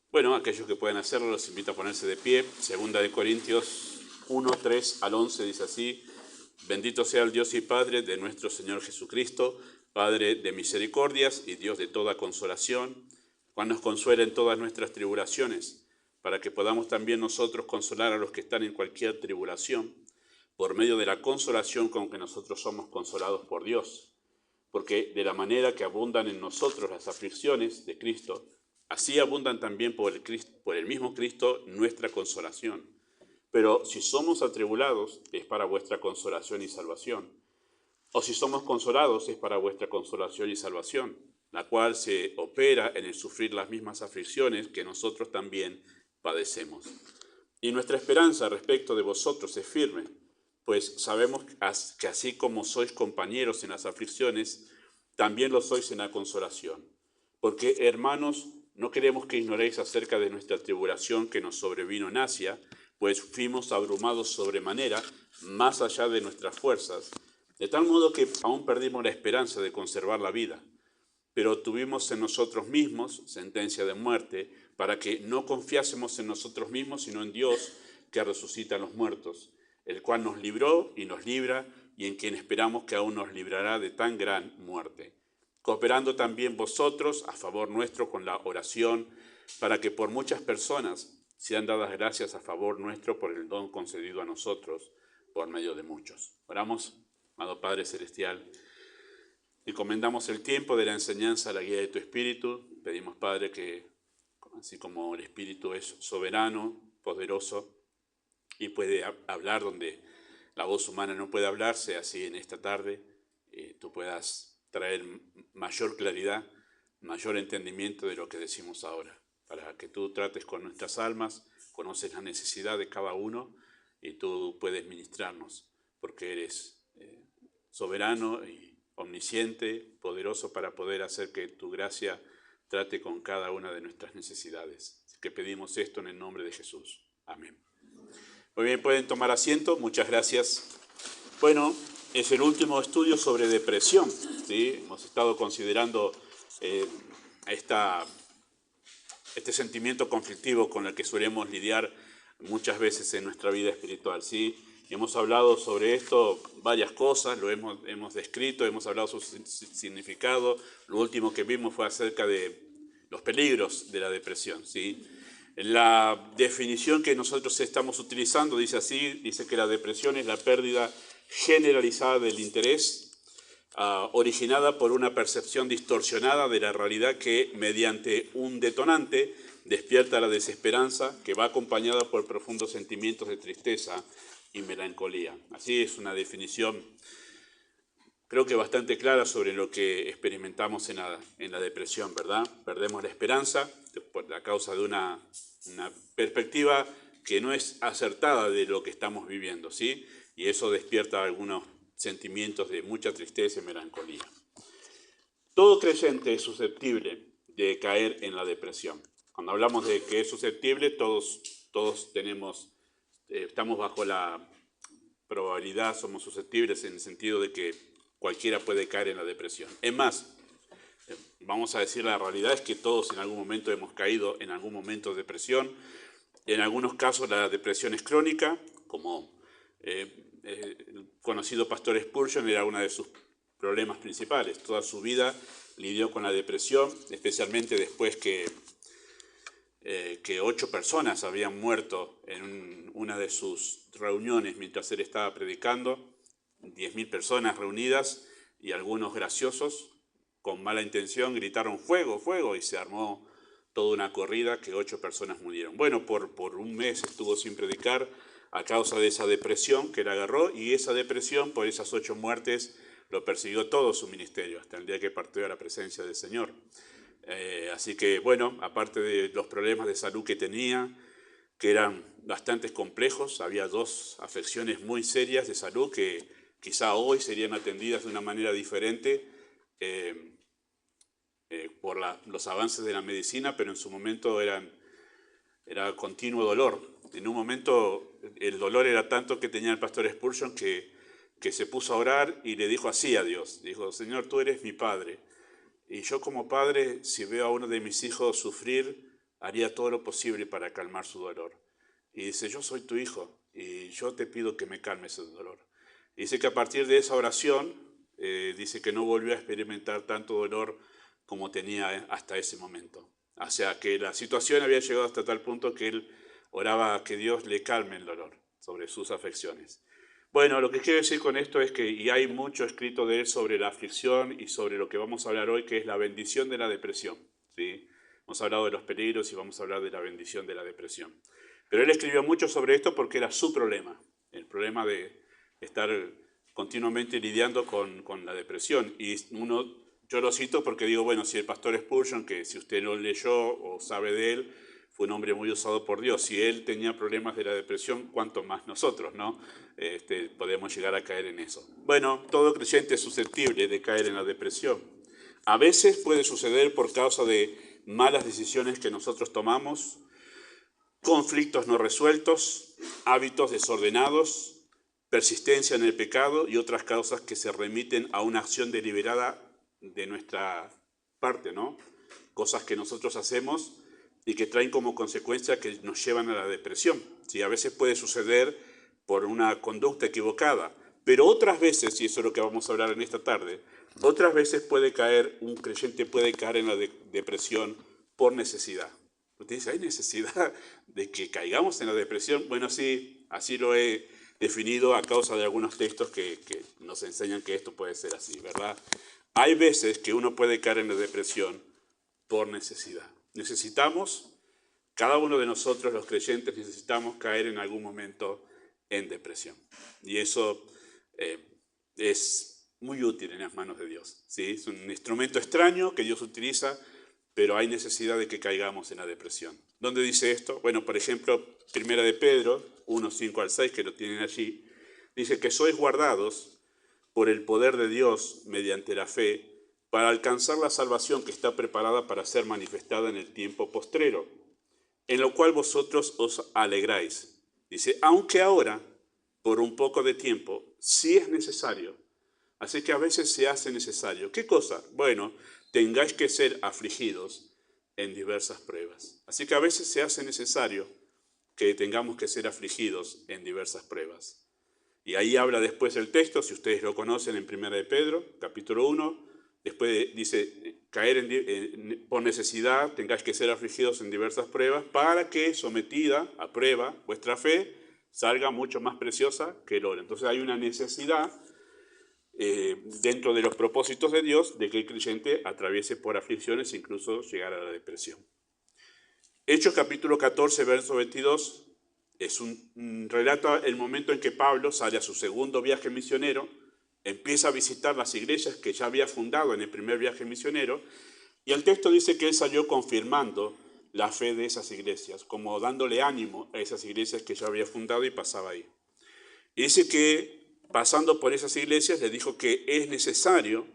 Bueno, aquellos que puedan hacerlo, los invito a ponerse de pie. Segunda de Corintios 1, 3 al 11 dice así: Bendito sea el Dios y Padre de nuestro Señor Jesucristo, Padre de misericordias y Dios de toda consolación, cual nos consuela en todas nuestras tribulaciones, para que podamos también nosotros consolar a los que están en cualquier tribulación, por medio de la consolación con que nosotros somos consolados por Dios. Porque de la manera que abundan en nosotros las aflicciones de Cristo, así abundan también por el mismo Cristo nuestra consolación. Pero si somos atribulados, es para vuestra consolación y salvación. O si somos consolados, es para vuestra consolación y salvación, la cual se opera en el sufrir las mismas aflicciones que nosotros también padecemos. Y nuestra esperanza respecto de vosotros es firme, pues sabemos que así como sois compañeros en las aflicciones, también lo sois en la consolación. Porque, hermanos, no queremos que ignoréis acerca de nuestra tribulación que nos sobrevino en Asia, pues fuimos abrumados sobremanera, más allá de nuestras fuerzas, de tal modo que aún perdimos la esperanza de conservar la vida. Pero tuvimos en nosotros mismos sentencia de muerte, para que no confiásemos en nosotros mismos, sino en Dios, que resucita a los muertos, el cual nos libró y nos libra, y en quien esperamos que aún nos librará de tan gran muerte. Cooperando también vosotros a favor nuestro con la oración, para que por muchas personas sean dadas gracias a favor nuestro por el don concedido a nosotros por medio de muchos. Oramos, amado Padre Celestial. Encomendamos el tiempo de la enseñanza a la guía de tu Espíritu. Pedimos, Padre, que así como el Espíritu es soberano, poderoso y puede hablar donde la voz humana no puede hablarse, así en esta tarde tú puedas traer mayor claridad, mayor entendimiento de lo que decimos ahora, para que tú trates con nuestras almas, conoces la necesidad de cada uno y tú puedes ministrarnos, porque eres soberano y omnisciente, poderoso para poder hacer que tu gracia trate con cada una de nuestras necesidades. Así que pedimos esto en el nombre de Jesús. Amén. Muy bien, pueden tomar asiento. Muchas gracias. Bueno, es el último estudio sobre depresión, ¿sí? Hemos estado considerando este sentimiento conflictivo con el que solemos lidiar muchas veces en nuestra vida espiritual, ¿sí? Y hemos hablado sobre esto varias cosas, lo hemos descrito, hemos hablado sobre su significado. Lo último que vimos fue acerca de los peligros de la depresión, ¿sí? La definición que nosotros estamos utilizando dice así, dice que la depresión es la pérdida generalizada del interés, originada por una percepción distorsionada de la realidad que, mediante un detonante, despierta la desesperanza, que va acompañada por profundos sentimientos de tristeza y melancolía. Así es una definición, creo que bastante clara sobre lo que experimentamos en la depresión, ¿verdad? Perdemos la esperanza por la causa de una perspectiva que no es acertada de lo que estamos viviendo, ¿sí? Y eso despierta algunos sentimientos de mucha tristeza y melancolía. Todo creyente es susceptible de caer en la depresión. Cuando hablamos de que es susceptible, todos estamos bajo la probabilidad, somos susceptibles en el sentido de que cualquiera puede caer en la depresión. Es más, vamos a decir la realidad es que todos en algún momento hemos caído en algún momento de depresión. En algunos casos la depresión es crónica, como el conocido pastor Spurgeon era uno de sus problemas principales. Toda su vida lidió con la depresión, especialmente después que 8 personas habían muerto en una de sus reuniones mientras él estaba predicando, 10.000 personas reunidas y algunos graciosos con mala intención gritaron fuego, fuego, y se armó toda una corrida que 8 personas murieron. Bueno, por un mes estuvo sin predicar a causa de esa depresión que le agarró, y esa depresión por esas 8 muertes lo persiguió todo su ministerio hasta el día que partió a la presencia del Señor. Así que, bueno, aparte de los problemas de salud que tenía, que eran bastante complejos, había 2 afecciones muy serias de salud que quizá hoy serían atendidas de una manera diferente por los avances de la medicina, pero en su momento era continuo dolor. En un momento el dolor era tanto que tenía el pastor Spurgeon que se puso a orar y le dijo así a Dios, dijo: Señor, tú eres mi Padre, y yo como padre, si veo a uno de mis hijos sufrir, haría todo lo posible para calmar su dolor. Y dice, yo soy tu hijo y yo te pido que me calmes ese dolor. Y dice que a partir de esa oración, dice que no volvió a experimentar tanto dolor como tenía hasta ese momento. O sea, que la situación había llegado hasta tal punto que él oraba a que Dios le calme el dolor sobre sus aflicciones. Bueno, lo que quiero decir con esto es que, y hay mucho escrito de él sobre la aflicción y sobre lo que vamos a hablar hoy, que es la bendición de la depresión, ¿sí? Hemos hablado de los peligros y vamos a hablar de la bendición de la depresión. Pero él escribió mucho sobre esto porque era su problema, el problema de estar continuamente lidiando con la depresión. Y yo lo cito porque digo, bueno, si el pastor Spurgeon, que si usted lo leyó o sabe de él, fue un hombre muy usado por Dios. Si él tenía problemas de la depresión, cuánto más nosotros, ¿no? Podemos llegar a caer en eso. Bueno, todo creyente es susceptible de caer en la depresión. A veces puede suceder por causa de malas decisiones que nosotros tomamos, conflictos no resueltos, hábitos desordenados, persistencia en el pecado y otras causas que se remiten a una acción deliberada de nuestra parte, ¿no? Cosas que nosotros hacemos y que traen como consecuencia que nos llevan a la depresión. Sí, a veces puede suceder por una conducta equivocada, pero otras veces, y eso es lo que vamos a hablar en esta tarde, otras veces un creyente puede caer en la depresión por necesidad. Usted dice, ¿hay necesidad de que caigamos en la depresión? Bueno, sí, así lo he definido a causa de algunos textos que nos enseñan que esto puede ser así, ¿verdad? Hay veces que uno puede caer en la depresión por necesidad. Cada uno de nosotros, los creyentes, necesitamos caer en algún momento en depresión. Y eso es muy útil en las manos de Dios, ¿sí? Es un instrumento extraño que Dios utiliza, pero hay necesidad de que caigamos en la depresión. ¿Dónde dice esto? Bueno, por ejemplo, 1 de Pedro 1, 5 al 6, que lo tienen allí, dice que sois guardados por el poder de Dios mediante la fe para alcanzar la salvación que está preparada para ser manifestada en el tiempo postrero, en lo cual vosotros os alegráis. Dice, aunque ahora, por un poco de tiempo, sí es necesario. Así que a veces se hace necesario. ¿Qué cosa? Bueno, tengáis que ser afligidos en diversas pruebas. Así que a veces se hace necesario que tengamos que ser afligidos en diversas pruebas. Y ahí habla después el texto, si ustedes lo conocen, en 1 de Pedro, capítulo 1, después dice, por necesidad tengáis que ser afligidos en diversas pruebas, para que, sometida a prueba, vuestra fe salga mucho más preciosa que el oro. Entonces hay una necesidad dentro de los propósitos de Dios de que el creyente atraviese por aflicciones e incluso llegar a la depresión. Hechos capítulo 14, verso 22, es un relato el momento en que Pablo sale a su segundo viaje misionero, empieza a visitar las iglesias que ya había fundado en el primer viaje misionero, y el texto dice que él salió confirmando la fe de esas iglesias, como dándole ánimo a esas iglesias que ya había fundado y pasaba ahí. Y dice que pasando por esas iglesias le dijo que es necesario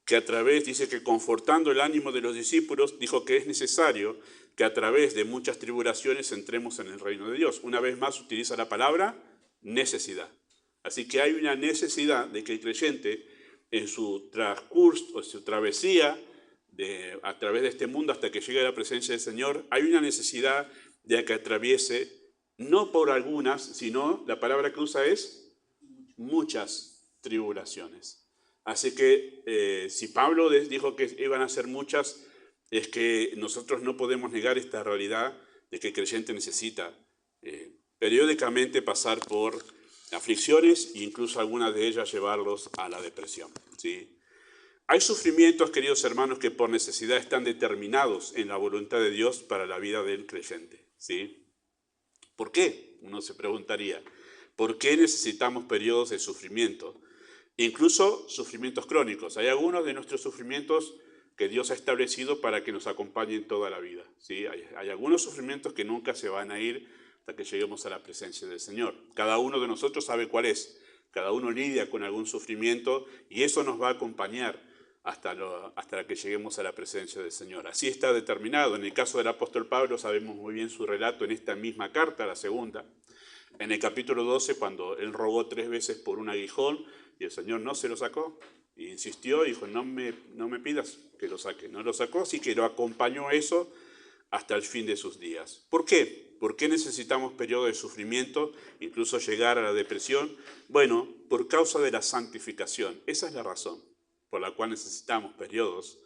que dice que confortando el ánimo de los discípulos, dijo que es necesario que a través de muchas tribulaciones entremos en el reino de Dios. Una vez más utiliza la palabra necesidad. Así que hay una necesidad de que el creyente en su transcurso o su travesía a través de este mundo hasta que llegue a la presencia del Señor, hay una necesidad de que atraviese, no por algunas, sino la palabra que usa es muchas tribulaciones. Así que si Pablo dijo que iban a ser muchas, es que nosotros no podemos negar esta realidad de que el creyente necesita periódicamente pasar por aflicciones e incluso algunas de ellas llevarlos a la depresión, ¿sí? Hay sufrimientos, queridos hermanos, que por necesidad están determinados en la voluntad de Dios para la vida del creyente, ¿sí? ¿Por qué? Uno se preguntaría, ¿por qué necesitamos periodos de sufrimiento? Incluso sufrimientos crónicos. Hay algunos de nuestros sufrimientos que Dios ha establecido para que nos acompañen toda la vida, ¿sí? Hay algunos sufrimientos que nunca se van a ir hasta que lleguemos a la presencia del Señor. Cada uno de nosotros sabe cuál es. Cada uno lidia con algún sufrimiento y eso nos va a acompañar hasta que lleguemos a la presencia del Señor. Así está determinado. En el caso del apóstol Pablo sabemos muy bien su relato en esta misma carta, la segunda. En el capítulo 12, cuando él rogó 3 veces por un aguijón y el Señor no se lo sacó, e insistió y dijo, no me pidas que lo saque. No lo sacó, así que lo acompañó eso hasta el fin de sus días. ¿Por qué? ¿Por qué necesitamos periodos de sufrimiento, incluso llegar a la depresión? Bueno, por causa de la santificación. Esa es la razón por la cual necesitamos periodos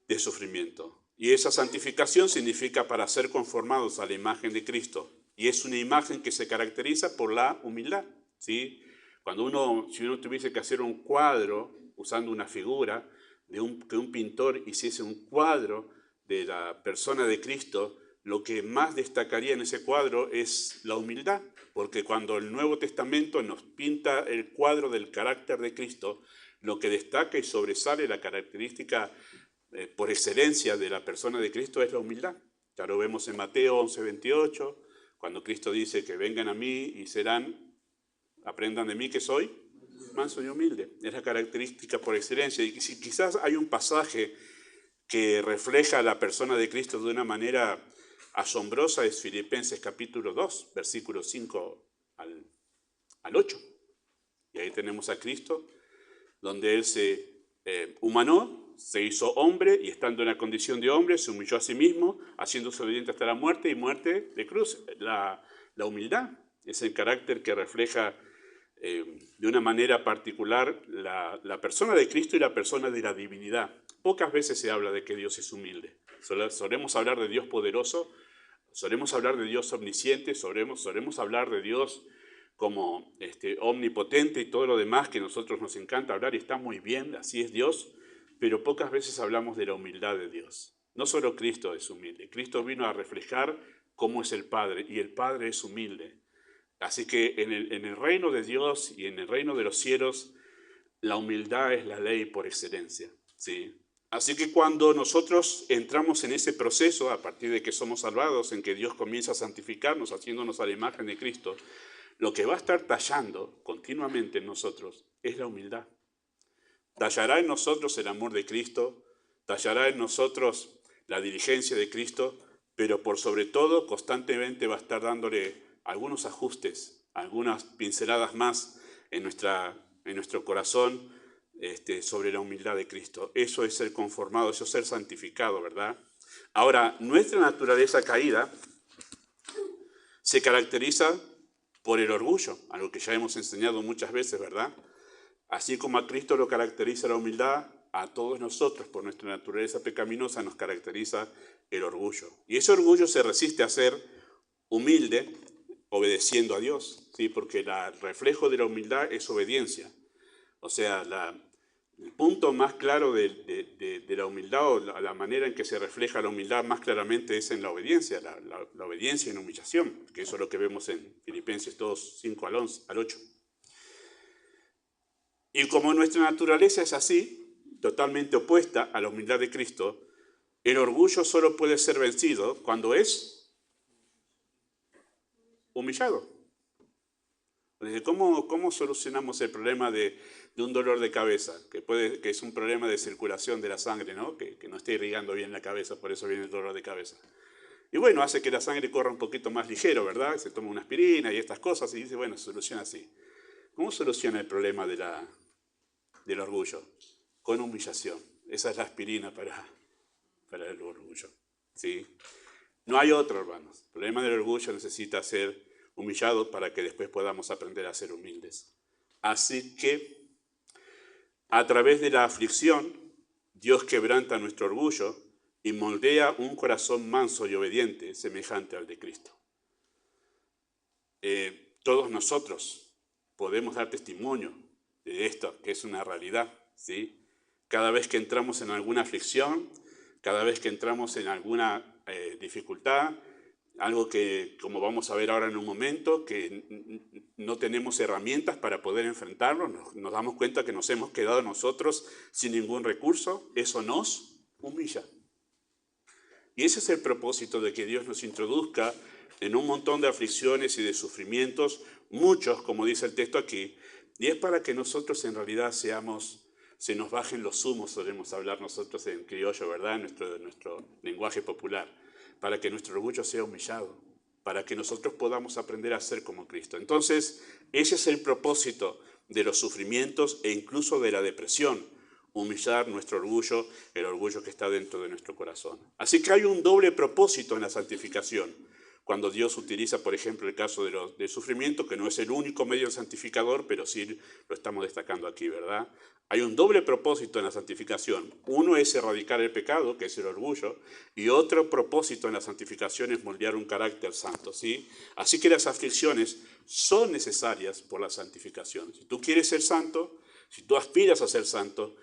de sufrimiento. Y esa santificación significa para ser conformados a la imagen de Cristo. Y es una imagen que se caracteriza por la humildad, ¿sí? Si uno tuviese que hacer un cuadro usando una figura, que un pintor hiciese un cuadro de la persona de Cristo, lo que más destacaría en ese cuadro es la humildad, porque cuando el Nuevo Testamento nos pinta el cuadro del carácter de Cristo, lo que destaca y sobresale la característica por excelencia de la persona de Cristo es la humildad. Ya lo vemos en Mateo 11:28, cuando Cristo dice que vengan a mí y aprendan de mí que soy manso y humilde. Es la característica por excelencia. Y si quizás hay un pasaje que refleja a la persona de Cristo de una manera asombrosa, es Filipenses capítulo 2, versículos 5 al 8. Y ahí tenemos a Cristo, donde Él se humanó, se hizo hombre, y estando en la condición de hombre, se humilló a sí mismo, haciéndose obediente hasta la muerte, y muerte de cruz. La humildad es el carácter que refleja de una manera particular la persona de Cristo y la persona de la divinidad. Pocas veces se habla de que Dios es humilde. Solemos hablar de Dios poderoso, solemos hablar de Dios omnisciente, solemos hablar de Dios como omnipotente y todo lo demás que a nosotros nos encanta hablar, y está muy bien, así es Dios, pero pocas veces hablamos de la humildad de Dios. No solo Cristo es humilde, Cristo vino a reflejar cómo es el Padre, y el Padre es humilde. Así que en el reino de Dios y en el reino de los cielos, la humildad es la ley por excelencia, ¿sí? Así que cuando nosotros entramos en ese proceso, a partir de que somos salvados, en que Dios comienza a santificarnos, haciéndonos a la imagen de Cristo, lo que va a estar tallando continuamente en nosotros es la humildad. Tallará en nosotros el amor de Cristo, tallará en nosotros la diligencia de Cristo, pero por sobre todo constantemente va a estar dándole algunos ajustes, algunas pinceladas más en nuestro corazón sobre la humildad de Cristo. Eso es ser conformado, eso es ser santificado, ¿verdad? Ahora, nuestra naturaleza caída se caracteriza por el orgullo, algo que ya hemos enseñado muchas veces, ¿verdad? Así como a Cristo lo caracteriza la humildad, a todos nosotros, por nuestra naturaleza pecaminosa, nos caracteriza el orgullo. Y ese orgullo se resiste a ser humilde obedeciendo a Dios, ¿sí? Porque el reflejo de la humildad es obediencia. O sea, el punto más claro de la humildad, o la manera en que se refleja la humildad más claramente, es en la obediencia, la obediencia en humillación, que eso es lo que vemos en Filipenses 2, 5 al 8. Y como nuestra naturaleza es así, totalmente opuesta a la humildad de Cristo, el orgullo solo puede ser vencido cuando es humillado. ¿Cómo solucionamos el problema de un dolor de cabeza? Que es un problema de circulación de la sangre, ¿no? Que no esté irrigando bien la cabeza, por eso viene el dolor de cabeza. Y bueno, hace que la sangre corra un poquito más ligero, ¿verdad? Se toma una aspirina y estas cosas y dice, bueno, se soluciona así. ¿Cómo soluciona el problema del orgullo? Con humillación. Esa es la aspirina para el orgullo, ¿sí? No hay otro, hermanos. El problema del orgullo necesita ser humillado para que después podamos aprender a ser humildes. Así que, a través de la aflicción, Dios quebranta nuestro orgullo y moldea un corazón manso y obediente, semejante al de Cristo. Todos nosotros podemos dar testimonio de esto, que es una realidad, ¿sí? Cada vez que entramos en alguna aflicción, cada vez que entramos en alguna dificultad, algo que, como vamos a ver ahora en un momento, que no tenemos herramientas para poder enfrentarlo, nos damos cuenta que nos hemos quedado nosotros sin ningún recurso, eso nos humilla. Y ese es el propósito de que Dios nos introduzca en un montón de aflicciones y de sufrimientos, muchos, como dice el texto aquí, y es para que nosotros en realidad se nos bajen los humos, solemos hablar nosotros en criollo, ¿verdad?, en nuestro lenguaje popular, para que nuestro orgullo sea humillado, para que nosotros podamos aprender a ser como Cristo. Entonces, ese es el propósito de los sufrimientos e incluso de la depresión. humillar nuestro orgullo, el orgullo que está dentro de nuestro corazón. Así que hay un doble propósito en la santificación. Cuando Dios utiliza, por ejemplo, el caso del sufrimiento, que no es el único medio santificador, pero sí lo estamos destacando aquí, ¿verdad? Hay un doble propósito en la santificación. Uno es erradicar el pecado, que es el orgullo, y otro propósito en la santificación es moldear un carácter santo, ¿sí? Así que las aflicciones son necesarias por la santificación. Si tú quieres ser santo, si tú aspiras a ser santo,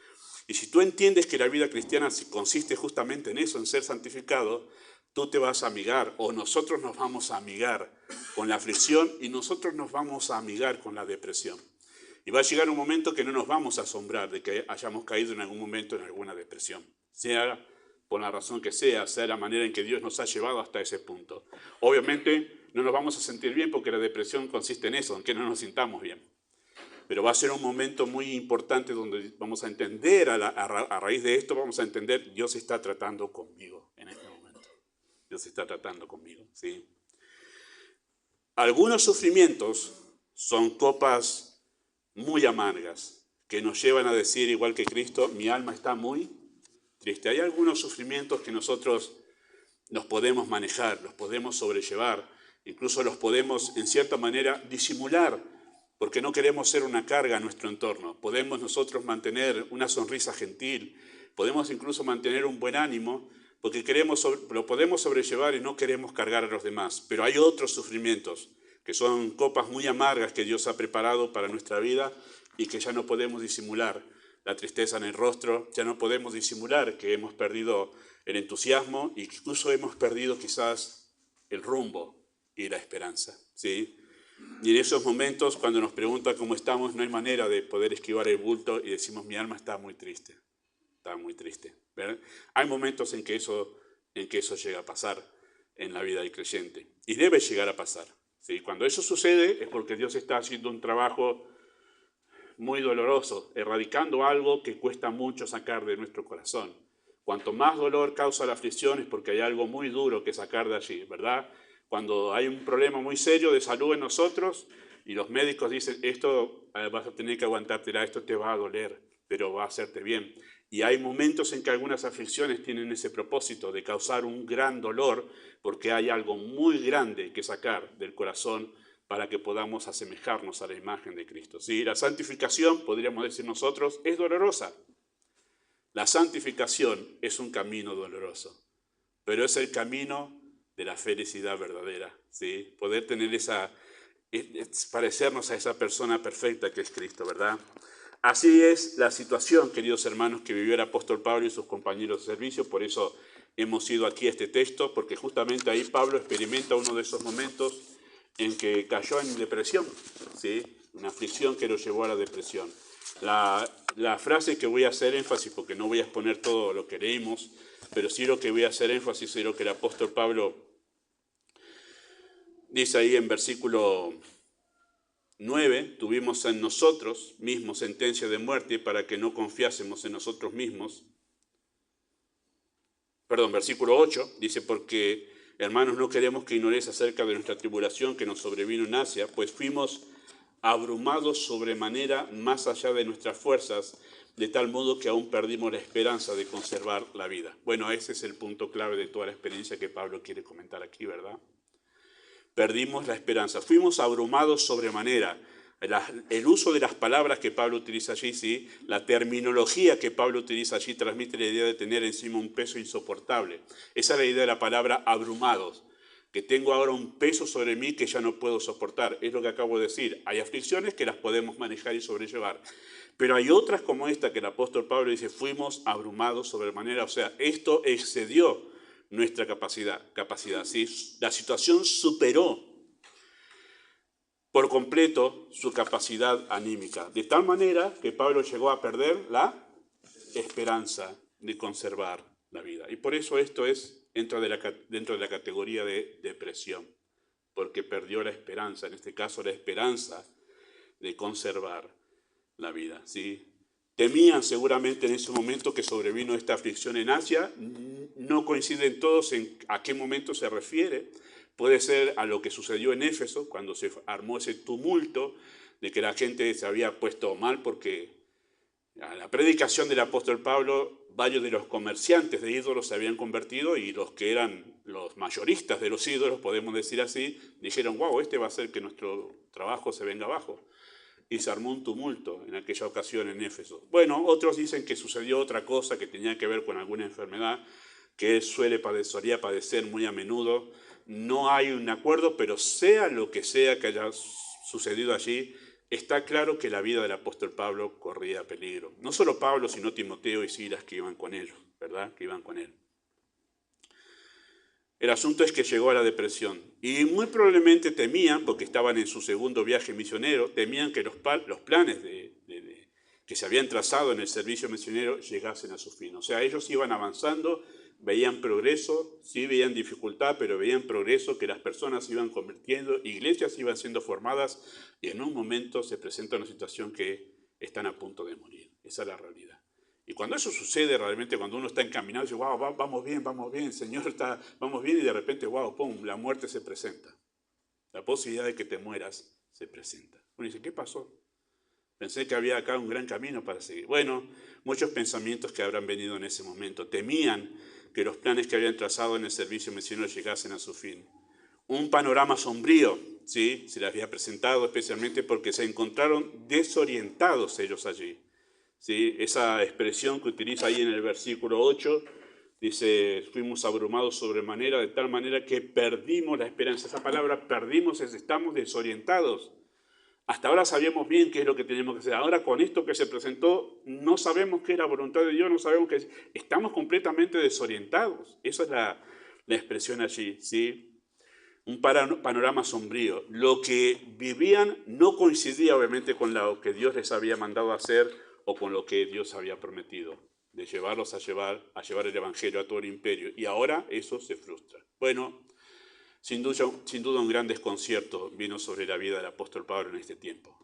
y si tú entiendes que la vida cristiana consiste justamente en eso, en ser santificado, tú te vas a amigar, o nosotros nos vamos a amigar con la aflicción y nosotros nos vamos a amigar con la depresión. Y va a llegar un momento que no nos vamos a asombrar de que hayamos caído en algún momento en alguna depresión, sea por la razón que sea la manera en que Dios nos ha llevado hasta ese punto. Obviamente no nos vamos a sentir bien porque la depresión consiste en eso, en que no nos sintamos bien. Pero va a ser un momento muy importante donde vamos a entender, a raíz de esto vamos a entender, Dios está tratando conmigo en este momento. Dios está tratando conmigo, ¿sí? Algunos sufrimientos son copas muy amargas, que nos llevan a decir, igual que Cristo, mi alma está muy triste. Hay algunos sufrimientos que nosotros nos podemos manejar, los podemos sobrellevar, incluso los podemos, en cierta manera, disimular, porque no queremos ser una carga a nuestro entorno. Podemos nosotros mantener una sonrisa gentil, podemos incluso mantener un buen ánimo, porque lo podemos sobrellevar y no queremos cargar a los demás. Pero hay otros sufrimientos que son copas muy amargas que Dios ha preparado para nuestra vida y que ya no podemos disimular. La tristeza en el rostro, ya no podemos disimular que hemos perdido el entusiasmo e incluso hemos perdido quizás el rumbo y la esperanza, ¿sí? Y en esos momentos, cuando nos preguntan cómo estamos, no hay manera de poder esquivar el bulto y decimos, mi alma está muy triste, ¿verdad? Hay momentos en que eso llega a pasar en la vida del creyente y debe llegar a pasar. ¿Sí? Cuando eso sucede es porque Dios está haciendo un trabajo muy doloroso, erradicando algo que cuesta mucho sacar de nuestro corazón. Cuanto más dolor causa la aflicción es porque hay algo muy duro que sacar de allí, ¿verdad? Cuando hay un problema muy serio de salud en nosotros y los médicos dicen, esto vas a tener que aguantártela, esto te va a doler, pero va a hacerte bien. Y hay momentos en que algunas aflicciones tienen ese propósito de causar un gran dolor porque hay algo muy grande que sacar del corazón para que podamos asemejarnos a la imagen de Cristo. Sí, la santificación, podríamos decir nosotros, es dolorosa. La santificación es un camino doloroso, pero es el camino de la felicidad verdadera. ¿Sí? Poder tener parecernos a esa persona perfecta que es Cristo, ¿verdad? Así es la situación, queridos hermanos, que vivió el apóstol Pablo y sus compañeros de servicio. Por eso hemos ido aquí a este texto, porque justamente ahí Pablo experimenta uno de esos momentos en que cayó en depresión, ¿sí? Una aflicción que lo llevó a la depresión. La frase que voy a hacer énfasis, porque no voy a exponer todo lo que leímos, pero sí lo que voy a hacer énfasis es lo que el apóstol Pablo dice ahí en versículo 9, tuvimos en nosotros mismos sentencia de muerte para que no confiásemos en nosotros mismos. Versículo 8 dice, porque hermanos no queremos que ignoréis acerca de nuestra tribulación que nos sobrevino en Asia, pues fuimos abrumados sobremanera más allá de nuestras fuerzas, de tal modo que aún perdimos la esperanza de conservar la vida. Bueno, ese es el punto clave de toda la experiencia que Pablo quiere comentar aquí, ¿verdad? Perdimos la esperanza, fuimos abrumados sobremanera. El uso de las palabras que Pablo utiliza allí, ¿sí? La terminología que Pablo utiliza allí transmite la idea de tener encima un peso insoportable. Esa es la idea de la palabra abrumados, que tengo ahora un peso sobre mí que ya no puedo soportar. Es lo que acabo de decir. Hay aflicciones que las podemos manejar y sobrellevar, pero hay otras como esta que el apóstol Pablo dice, fuimos abrumados sobremanera. O sea, esto excedió nuestra capacidad, ¿sí? La situación superó por completo su capacidad anímica, de tal manera que Pablo llegó a perder la esperanza de conservar la vida. Y por eso esto entra dentro de la categoría de depresión, porque perdió la esperanza, en este caso la esperanza de conservar la vida, ¿sí? Temían seguramente en ese momento que sobrevino esta aflicción en Asia. No coinciden todos en a qué momento se refiere. Puede ser a lo que sucedió en Éfeso, cuando se armó ese tumulto de que la gente se había puesto mal porque A la predicación del apóstol Pablo, varios de los comerciantes de ídolos se habían convertido y los que eran los mayoristas de los ídolos, podemos decir así, dijeron, wow, este va a hacer que nuestro trabajo se venga abajo. Y se armó un tumulto en aquella ocasión en Éfeso. Bueno, otros dicen que sucedió otra cosa que tenía que ver con alguna enfermedad que él solía padecer muy a menudo. No hay un acuerdo, pero sea lo que sea que haya sucedido allí, está claro que la vida del apóstol Pablo corría peligro. No solo Pablo, sino Timoteo y Silas que iban con ellos, ¿verdad? Que iban con él. El asunto es que llegó a la depresión y muy probablemente temían, porque estaban en su segundo viaje misionero, temían que los planes que se habían trazado en el servicio misionero llegasen a su fin. O sea, ellos iban avanzando, veían progreso, sí veían dificultad, pero veían progreso, que las personas se iban convirtiendo, iglesias iban siendo formadas y en un momento se presenta una situación que están a punto de morir. Esa es la realidad. Y cuando eso sucede, realmente cuando uno está encaminado, dice, wow, vamos bien, Señor, vamos bien, y de repente, wow, pum, la muerte se presenta. La posibilidad de que te mueras se presenta. Uno dice, ¿qué pasó? Pensé que había acá un gran camino para seguir. Bueno, muchos pensamientos que habrán venido en ese momento. Temían que los planes que habían trazado en el servicio misionero llegasen a su fin. Un panorama sombrío, ¿sí? Se les había presentado especialmente porque se encontraron desorientados ellos allí. ¿Sí? Esa expresión que utiliza ahí en el versículo 8, dice, fuimos abrumados sobremanera, de tal manera que perdimos la esperanza. Esa palabra perdimos es estamos desorientados. Hasta ahora sabíamos bien qué es lo que teníamos que hacer. Ahora con esto que se presentó, no sabemos qué es la voluntad de Dios, no sabemos qué es. Estamos completamente desorientados. Esa es la expresión allí, ¿sí? Un panorama sombrío. Lo que vivían no coincidía obviamente con lo que Dios les había mandado a hacer o con lo que Dios había prometido, de llevarlos a llevar el Evangelio a todo el imperio. Y ahora eso se frustra. Bueno, sin duda un gran desconcierto vino sobre la vida del apóstol Pablo en este tiempo.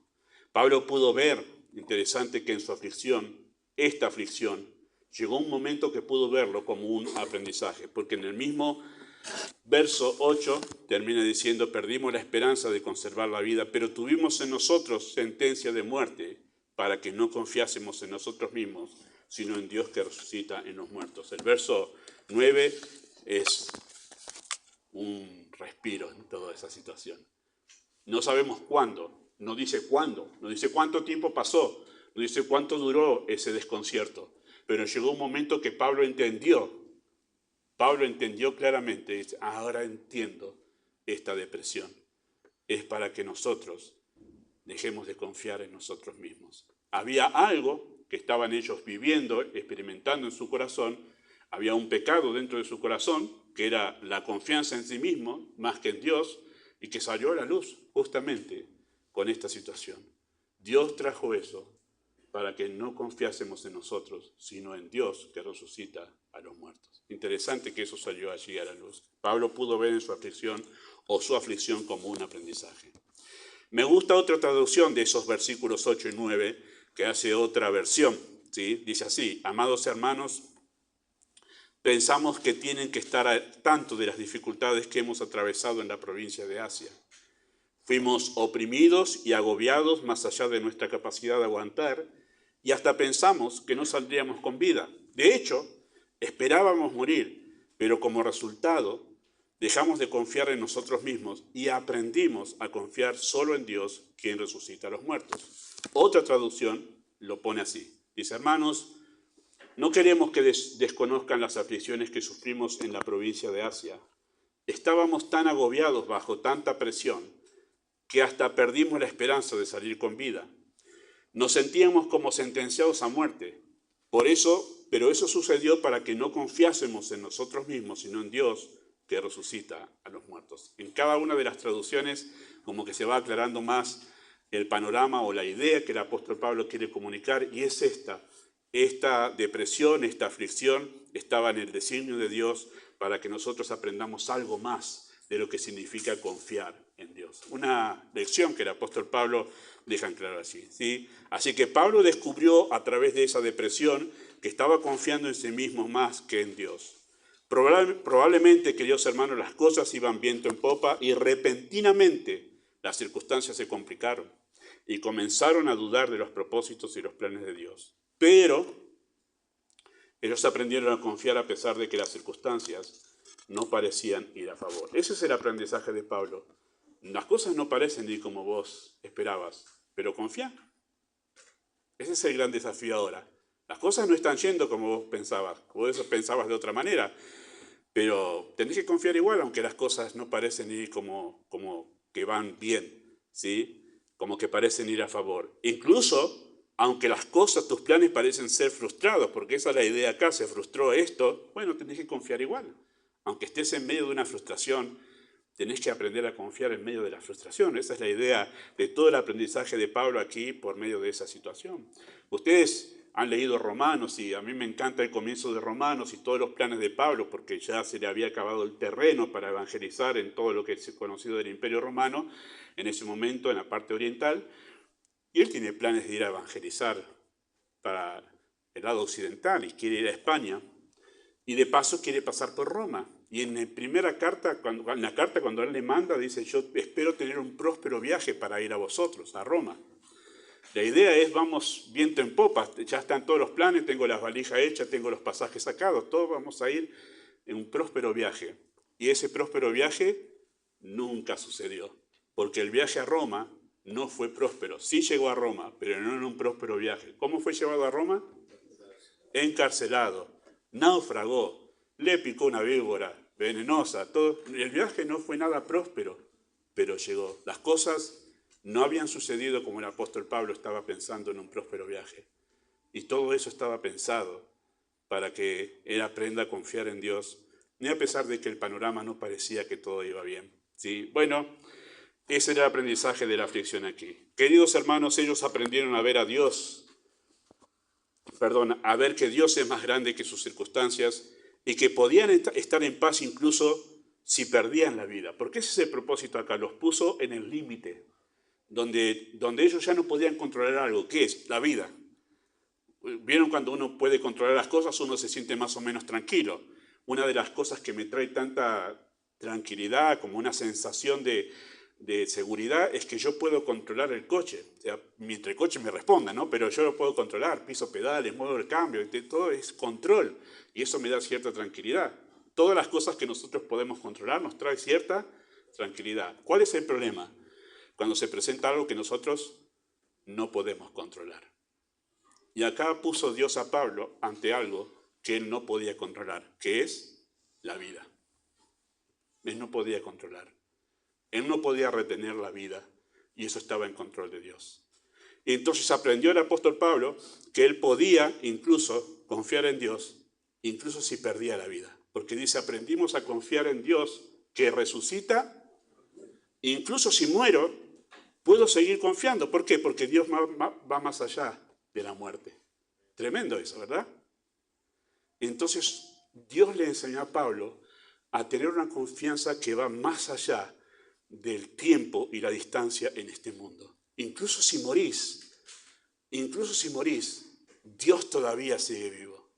Pablo pudo ver, interesante que en su aflicción, esta aflicción, llegó un momento que pudo verlo como un aprendizaje, porque en el mismo verso 8 termina diciendo, perdimos la esperanza de conservar la vida, pero tuvimos en nosotros sentencia de muerte para que no confiásemos en nosotros mismos, sino en Dios que resucita en los muertos. El verso 9 es un respiro en toda esa situación. No sabemos cuándo, no dice cuándo, no dice cuánto tiempo pasó, no dice cuánto duró ese desconcierto, pero llegó un momento que Pablo entendió claramente, dice, ahora entiendo esta depresión. Es para que nosotros dejemos de confiar en nosotros mismos. Había algo que estaban ellos viviendo, experimentando en su corazón, había un pecado dentro de su corazón, que era la confianza en sí mismo, más que en Dios, y que salió a la luz justamente con esta situación. Dios trajo eso para que no confiásemos en nosotros, sino en Dios que resucita a los muertos. Interesante que eso salió allí a la luz. Pablo pudo ver en su aflicción o su aflicción como un aprendizaje. Me gusta otra traducción de esos versículos 8 y 9 que hace otra versión, ¿sí? Dice así, amados hermanos, pensamos que tienen que estar al tanto de las dificultades que hemos atravesado en la provincia de Asia. Fuimos oprimidos y agobiados más allá de nuestra capacidad de aguantar y hasta pensamos que no saldríamos con vida. De hecho, esperábamos morir, pero como resultado dejamos de confiar en nosotros mismos y aprendimos a confiar solo en Dios, quien resucita a los muertos. Otra traducción lo pone así. Dice, hermanos, no queremos que desconozcan las aflicciones que sufrimos en la provincia de Asia. Estábamos tan agobiados bajo tanta presión que hasta perdimos la esperanza de salir con vida. Nos sentíamos como sentenciados a muerte. Pero eso sucedió para que no confiásemos en nosotros mismos, sino en Dios, que resucita a los muertos. En cada una de las traducciones, como que se va aclarando más el panorama o la idea que el apóstol Pablo quiere comunicar, y es esta depresión, esta aflicción, estaba en el designio de Dios para que nosotros aprendamos algo más de lo que significa confiar en Dios. Una lección que el apóstol Pablo deja en claro allí, ¿sí? Así que Pablo descubrió a través de esa depresión que estaba confiando en sí mismo más que en Dios. Probablemente, queridos hermanos, las cosas iban viento en popa y repentinamente las circunstancias se complicaron y comenzaron a dudar de los propósitos y los planes de Dios. Pero ellos aprendieron a confiar a pesar de que las circunstancias no parecían ir a favor. Ese es el aprendizaje de Pablo. Las cosas no parecen ir como vos esperabas, pero confía. Ese es el gran desafío ahora. Las cosas no están yendo como vos pensabas, vos pensabas de otra manera, pero tenés que confiar igual, aunque las cosas no parecen ir como que van bien, ¿sí? Como que parecen ir a favor. Incluso, aunque las cosas, tus planes parecen ser frustrados, porque esa es la idea acá, se frustró esto, bueno, tenés que confiar igual. Aunque estés en medio de una frustración, tenés que aprender a confiar en medio de la frustración. Esa es la idea de todo el aprendizaje de Pablo aquí por medio de esa situación. Ustedes han leído Romanos y a mí me encanta el comienzo de Romanos y todos los planes de Pablo porque ya se le había acabado el terreno para evangelizar en todo lo que es conocido del Imperio Romano en ese momento en la parte oriental. Y él tiene planes de ir a evangelizar para el lado occidental y quiere ir a España. Y de paso quiere pasar por Roma. Y en la primera carta, cuando él le manda, dice, yo espero tener un próspero viaje para ir a vosotros, a Roma. La idea es, vamos viento en popa, ya están todos los planes, tengo las valijas hechas, tengo los pasajes sacados, todos vamos a ir en un próspero viaje. Y ese próspero viaje nunca sucedió, porque el viaje a Roma no fue próspero. Sí llegó a Roma, pero no en un próspero viaje. ¿Cómo fue llevado a Roma? Encarcelado, naufragó, le picó una víbora venenosa. Todo. El viaje no fue nada próspero, pero llegó. Las cosas no habían sucedido como el apóstol Pablo estaba pensando en un próspero viaje. Y todo eso estaba pensado para que él aprenda a confiar en Dios, ni a pesar de que el panorama no parecía que todo iba bien. ¿Sí? Bueno, ese era el aprendizaje de la aflicción aquí. Queridos hermanos, ellos aprendieron a ver a Dios, a ver que Dios es más grande que sus circunstancias y que podían estar en paz incluso si perdían la vida. Porque ese es el propósito acá, los puso en el límite, donde ellos ya no podían controlar algo. ¿Qué es? La vida. ¿Vieron cuando uno puede controlar las cosas, uno se siente más o menos tranquilo? Una de las cosas que me trae tanta tranquilidad, como una sensación de seguridad, es que yo puedo controlar el coche. O sea, mientras el coche me responda, ¿no? Pero yo lo puedo controlar, piso pedales, muevo el cambio, todo es control. Y eso me da cierta tranquilidad. Todas las cosas que nosotros podemos controlar nos trae cierta tranquilidad. ¿Cuál es el problema? Cuando se presenta algo que nosotros no podemos controlar. Y acá puso Dios a Pablo ante algo que él no podía controlar, que es la vida. Él no podía controlar. Él no podía retener la vida y eso estaba en control de Dios. Y entonces aprendió el apóstol Pablo que él podía incluso confiar en Dios, incluso si perdía la vida. Porque dice, aprendimos a confiar en Dios que resucita, incluso si muero, puedo seguir confiando. ¿Por qué? Porque Dios va más allá de la muerte. Tremendo eso, ¿verdad? Entonces, Dios le enseñó a Pablo a tener una confianza que va más allá del tiempo y la distancia en este mundo. Incluso si morís, Dios todavía sigue vivo.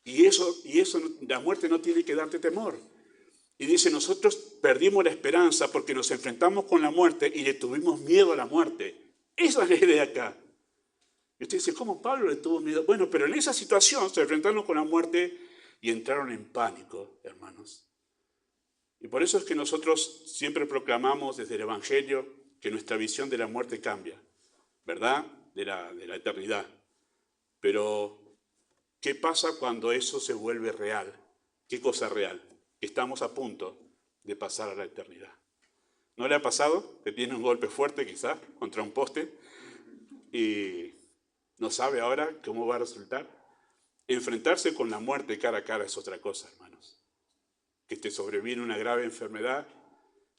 Y eso, la muerte no tiene que darte temor. Y dice, nosotros perdimos la esperanza porque nos enfrentamos con la muerte y le tuvimos miedo a la muerte. Esa es la idea acá. Y usted dice, ¿cómo Pablo le tuvo miedo? Bueno, pero en esa situación se enfrentaron con la muerte y entraron en pánico, hermanos. Y por eso es que nosotros siempre proclamamos desde el Evangelio que nuestra visión de la muerte cambia, ¿verdad? De la eternidad. Pero, ¿qué pasa cuando eso se vuelve real? ¿Qué cosa real? Estamos a punto de pasar a la eternidad. ¿No le ha pasado que tiene un golpe fuerte quizás contra un poste y no sabe ahora cómo va a resultar? Enfrentarse con la muerte cara a cara es otra cosa, hermanos. Que te sobreviene una grave enfermedad,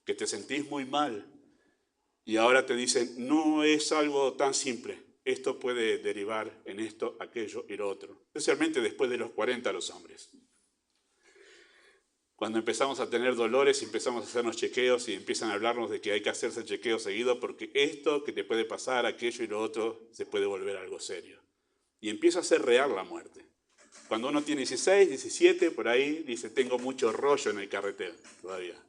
que te sentís muy mal y ahora te dicen, no es algo tan simple, esto puede derivar en esto, aquello y lo otro, especialmente después de los 40 los hombres. Cuando empezamos a tener dolores y empezamos a hacernos chequeos y empiezan a hablarnos de que hay que hacerse el chequeo seguido porque esto que te puede pasar, aquello y lo otro, se puede volver algo serio. Y empieza a ser real la muerte. Cuando uno tiene 16, 17, por ahí, dice, tengo mucho rollo en el carretero todavía.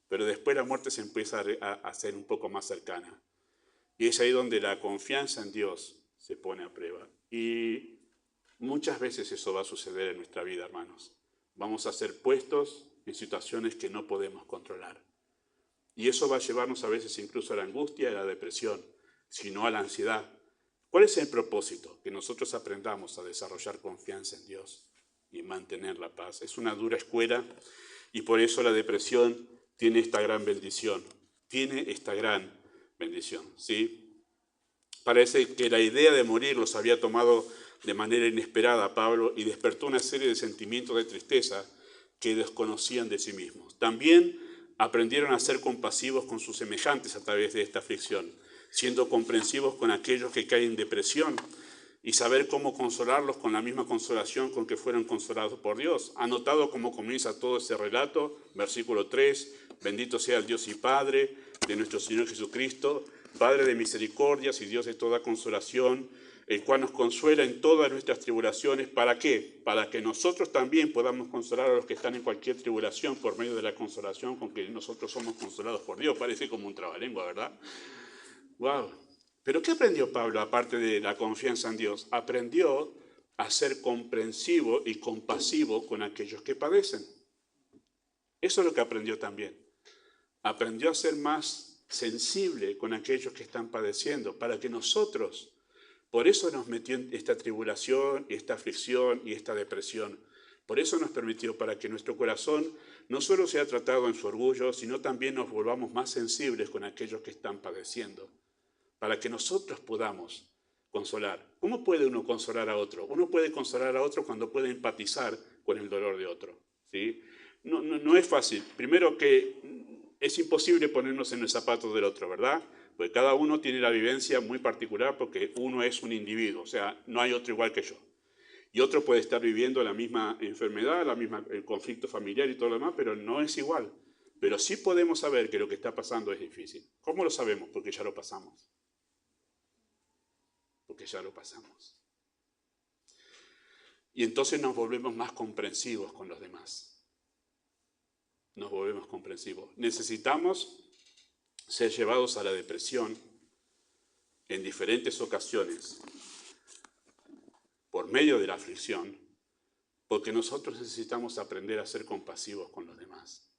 Pero después la muerte se empieza a hacer un poco más cercana. Y es ahí donde la confianza en Dios se pone a prueba. Y muchas veces eso va a suceder en nuestra vida, hermanos. Vamos a ser puestos en situaciones que no podemos controlar. Y eso va a llevarnos a veces incluso a la angustia y a la depresión, sino a la ansiedad. ¿Cuál es el propósito? Que nosotros aprendamos a desarrollar confianza en Dios y mantener la paz. Es una dura escuela y por eso la depresión tiene esta gran bendición. Tiene esta gran bendición, ¿sí? Parece que la idea de morir los había tomado de manera inesperada a Pablo y despertó una serie de sentimientos de tristeza que desconocían de sí mismos. También aprendieron a ser compasivos con sus semejantes a través de esta aflicción, siendo comprensivos con aquellos que caen en depresión y saber cómo consolarlos con la misma consolación con que fueron consolados por Dios. ¿Ha notado cómo comienza todo ese relato? Versículo 3, bendito sea el Dios y Padre de nuestro Señor Jesucristo, Padre de misericordias y Dios de toda consolación, el cual nos consuela en todas nuestras tribulaciones. ¿Para qué? Para que nosotros también podamos consolar a los que están en cualquier tribulación por medio de la consolación con que nosotros somos consolados por Dios. Parece como un trabalengua, ¿verdad? ¡Wow! ¿Pero qué aprendió Pablo aparte de la confianza en Dios? Aprendió a ser comprensivo y compasivo con aquellos que padecen. Eso es lo que aprendió también. Aprendió a ser más sensible con aquellos que están padeciendo, para que nosotros, por eso nos metió en esta tribulación y esta aflicción y esta depresión. Por eso nos permitió, para que nuestro corazón no solo sea tratado en su orgullo, sino también nos volvamos más sensibles con aquellos que están padeciendo, para que nosotros podamos consolar. ¿Cómo puede uno consolar a otro? Uno puede consolar a otro cuando puede empatizar con el dolor de otro, ¿sí? No es fácil. Primero que es imposible ponernos en los zapatos del otro, ¿verdad? Porque cada uno tiene la vivencia muy particular porque uno es un individuo, o sea, no hay otro igual que yo. Y otro puede estar viviendo la misma enfermedad, el conflicto familiar y todo lo demás, pero no es igual. Pero sí podemos saber que lo que está pasando es difícil. ¿Cómo lo sabemos? Porque ya lo pasamos. Porque ya lo pasamos. Y entonces nos volvemos más comprensivos con los demás. Nos volvemos comprensivos. Necesitamos ser llevados a la depresión en diferentes ocasiones por medio de la aflicción, porque nosotros necesitamos aprender a ser compasivos con los demás.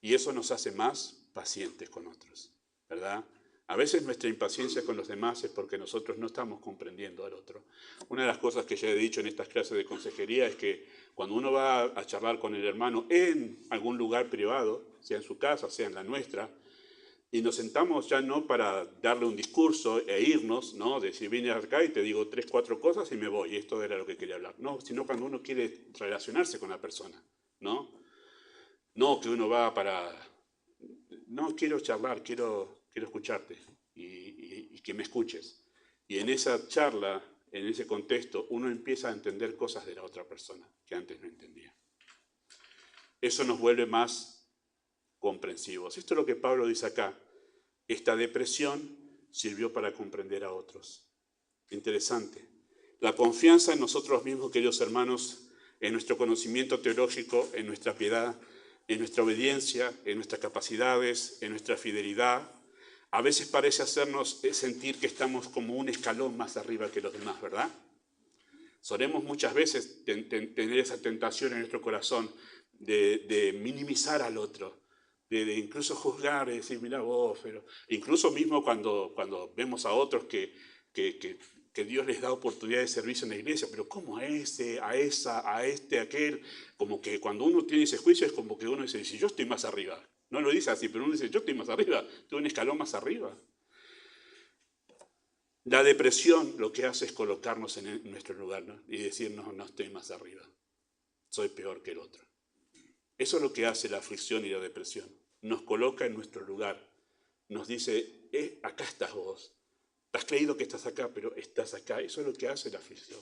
Y eso nos hace más pacientes con otros, ¿verdad? A veces nuestra impaciencia con los demás es porque nosotros no estamos comprendiendo al otro. Una de las cosas que ya he dicho en estas clases de consejería es que cuando uno va a charlar con el hermano en algún lugar privado, sea en su casa, sea en la nuestra, y nos sentamos ya no para darle un discurso e irnos, ¿no? Decir, vine acá y te digo 3, 4 cosas y me voy, y esto era lo que quería hablar. No, sino cuando uno quiere relacionarse con la persona, ¿no? No que uno va para... No, quiero charlar, quiero escucharte y que me escuches. Y en esa charla, en ese contexto, uno empieza a entender cosas de la otra persona que antes no entendía. Eso nos vuelve más comprensivos. Esto es lo que Pablo dice acá. Esta depresión sirvió para comprender a otros. Interesante. La confianza en nosotros mismos, queridos hermanos, en nuestro conocimiento teológico, en nuestra piedad, en nuestra obediencia, en nuestras capacidades, en nuestra fidelidad, a veces parece hacernos sentir que estamos como un escalón más arriba que los demás, ¿verdad? Solemos muchas veces tener esa tentación en nuestro corazón de minimizar al otro, de incluso juzgar, de decir, mira vos, pero incluso mismo cuando vemos a otros que Dios les da oportunidad de servicio en la iglesia, pero ¿cómo a ese, a esa, a este, a aquel? Como que cuando uno tiene ese juicio es como que uno dice, si yo estoy más arriba. No lo dice así, pero uno dice, yo estoy más arriba, estoy un escalón más arriba. La depresión lo que hace es colocarnos en nuestro lugar, ¿no? Y decirnos, no estoy más arriba, soy peor que el otro. Eso es lo que hace la aflicción y la depresión. Nos coloca en nuestro lugar. Nos dice, acá estás vos. Has creído que estás acá, pero estás acá. Eso es lo que hace la aflicción.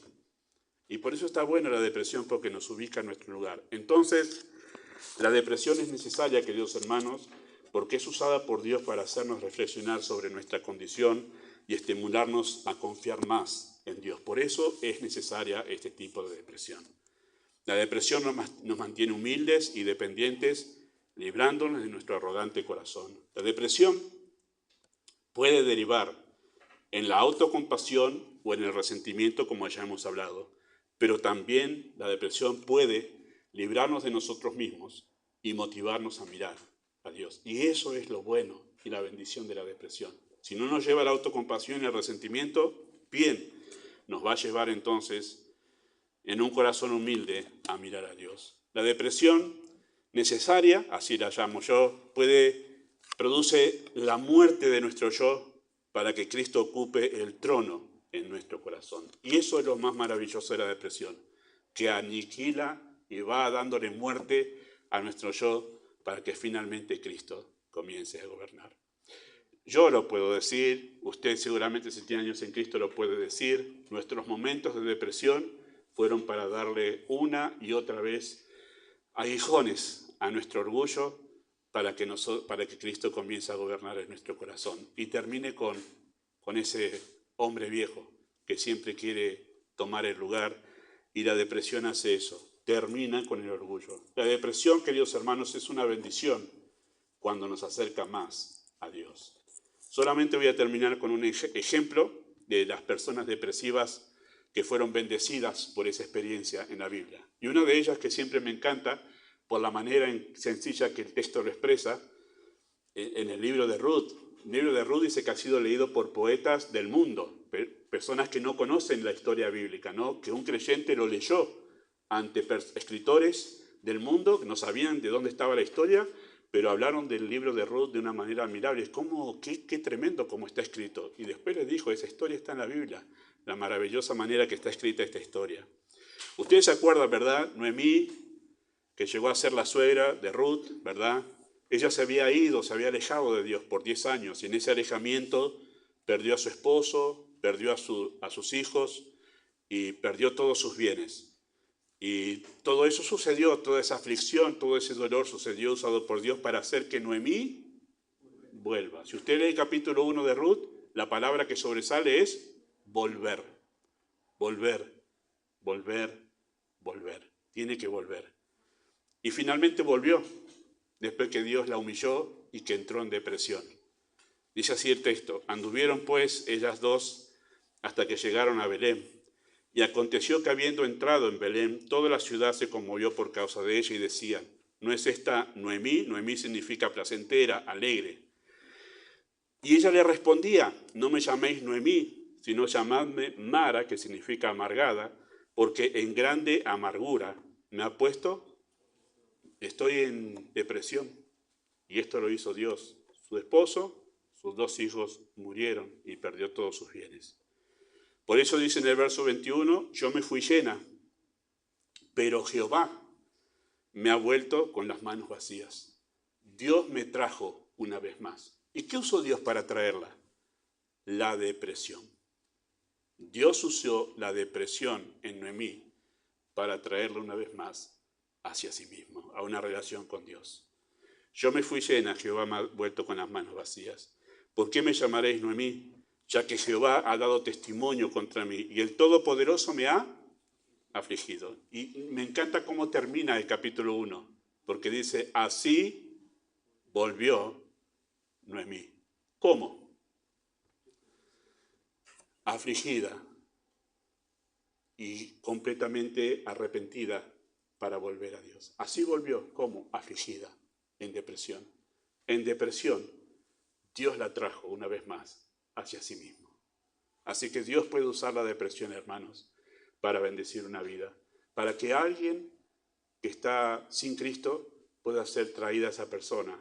Y por eso está buena la depresión, porque nos ubica en nuestro lugar. Entonces, la depresión es necesaria, queridos hermanos, porque es usada por Dios para hacernos reflexionar sobre nuestra condición y estimularnos a confiar más en Dios. Por eso es necesaria este tipo de depresión. La depresión nos mantiene humildes y dependientes, librándonos de nuestro arrogante corazón. La depresión puede derivar en la autocompasión o en el resentimiento, como ya hemos hablado. Pero también la depresión puede librarnos de nosotros mismos y motivarnos a mirar a Dios. Y eso es lo bueno y la bendición de la depresión. Si no nos lleva a la autocompasión y al resentimiento, bien, nos va a llevar entonces en un corazón humilde a mirar a Dios. La depresión necesaria, así la llamo yo, produce la muerte de nuestro yo para que Cristo ocupe el trono en nuestro corazón. Y eso es lo más maravilloso de la depresión, que aniquila y va dándole muerte a nuestro yo para que finalmente Cristo comience a gobernar. Yo lo puedo decir, usted seguramente si tiene años en Cristo lo puede decir, nuestros momentos de depresión fueron para darle una y otra vez aguijones a nuestro orgullo para que Cristo comience a gobernar en nuestro corazón y termine con ese hombre viejo que siempre quiere tomar el lugar, y la depresión hace eso, termina con el orgullo. La depresión, queridos hermanos, es una bendición cuando nos acerca más a Dios. Solamente voy a terminar con un ejemplo de las personas depresivas que fueron bendecidas por esa experiencia en la Biblia. Y una de ellas que siempre me encanta, por la manera sencilla que el texto lo expresa, en el libro de Ruth. El libro de Ruth dice que ha sido leído por poetas del mundo, personas que no conocen la historia bíblica, ¿no? Que un creyente lo leyó ante escritores del mundo que no sabían de dónde estaba la historia, pero hablaron del libro de Ruth de una manera admirable. Qué tremendo como está escrito. Y después les dijo, esa historia está en la Biblia, la maravillosa manera que está escrita esta historia. Ustedes se acuerdan, ¿verdad? Noemí, que llegó a ser la suegra de Ruth, ¿verdad? Ella se había ido, se había alejado de Dios por 10 años, y en ese alejamiento perdió a su esposo, perdió a sus hijos y perdió todos sus bienes. Y todo eso sucedió, toda esa aflicción, todo ese dolor sucedió usado por Dios para hacer que Noemí vuelva. Si usted lee el capítulo 1 de Ruth, la palabra que sobresale es volver, volver, volver, volver. Tiene que volver. Y finalmente volvió, después que Dios la humilló y que entró en depresión. Dice así el texto: anduvieron pues ellas dos hasta que llegaron a Belén. Y aconteció que habiendo entrado en Belén, toda la ciudad se conmovió por causa de ella y decían, ¿no es esta Noemí? Noemí significa placentera, alegre. Y ella le respondía, no me llaméis Noemí, sino llamadme Mara, que significa amargada, porque en grande amargura me ha puesto. Estoy en depresión. Y esto lo hizo Dios. Su esposo, sus 2 hijos murieron y perdió todos sus bienes. Por eso dice en el verso 21, yo me fui llena, pero Jehová me ha vuelto con las manos vacías. Dios me trajo una vez más. ¿Y qué usó Dios para traerla? La depresión. Dios usó la depresión en Noemí para traerla una vez más hacia sí mismo, a una relación con Dios. Yo me fui llena, Jehová me ha vuelto con las manos vacías. ¿Por qué me llamaréis Noemí? Ya que Jehová ha dado testimonio contra mí y el Todopoderoso me ha afligido. Y me encanta cómo termina el capítulo 1, porque dice, así volvió Noemí. ¿Cómo? Afligida y completamente arrepentida para volver a Dios. Así volvió, ¿cómo? Afligida, en depresión. En depresión, Dios la trajo una vez más hacia sí mismo. Así que Dios puede usar la depresión, hermanos, para bendecir una vida, para que alguien que está sin Cristo pueda ser traída a esa persona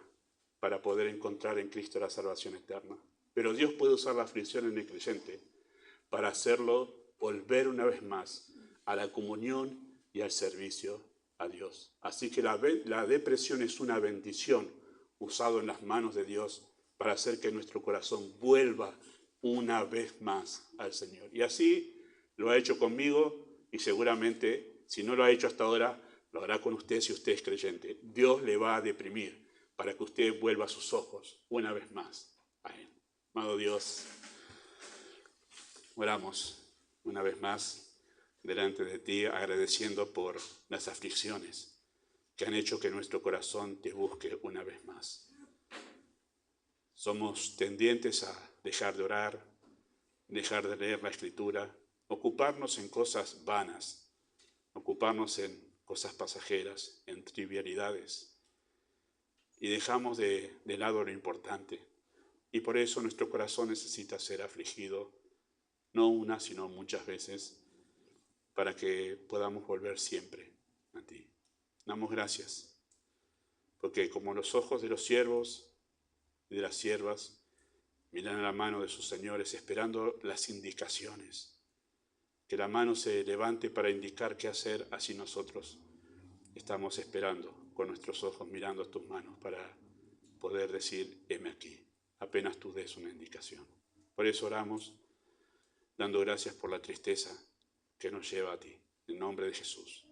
para poder encontrar en Cristo la salvación eterna. Pero Dios puede usar la aflicción en el creyente para hacerlo volver una vez más a la comunión y al servicio a Dios. Así que la depresión es una bendición usada en las manos de Dios para hacer que nuestro corazón vuelva una vez más al Señor. Y así lo ha hecho conmigo y seguramente, si no lo ha hecho hasta ahora, lo hará con usted si usted es creyente. Dios le va a deprimir para que usted vuelva sus ojos una vez más a Él. Amado Dios, oramos una vez más delante de ti, agradeciendo por las aflicciones que han hecho que nuestro corazón te busque una vez más. Somos tendientes a dejar de orar, dejar de leer la Escritura, ocuparnos en cosas vanas, ocuparnos en cosas pasajeras, en trivialidades, y dejamos de lado lo importante. Y por eso nuestro corazón necesita ser afligido, no una, sino muchas veces, para que podamos volver siempre a ti. Damos gracias, porque como los ojos de los siervos y de las siervas miran a la mano de sus señores esperando las indicaciones, que la mano se levante para indicar qué hacer, así nosotros estamos esperando con nuestros ojos mirando a tus manos para poder decir, heme aquí, apenas tú des una indicación. Por eso oramos, dando gracias por la tristeza que nos lleva a ti. En nombre de Jesús.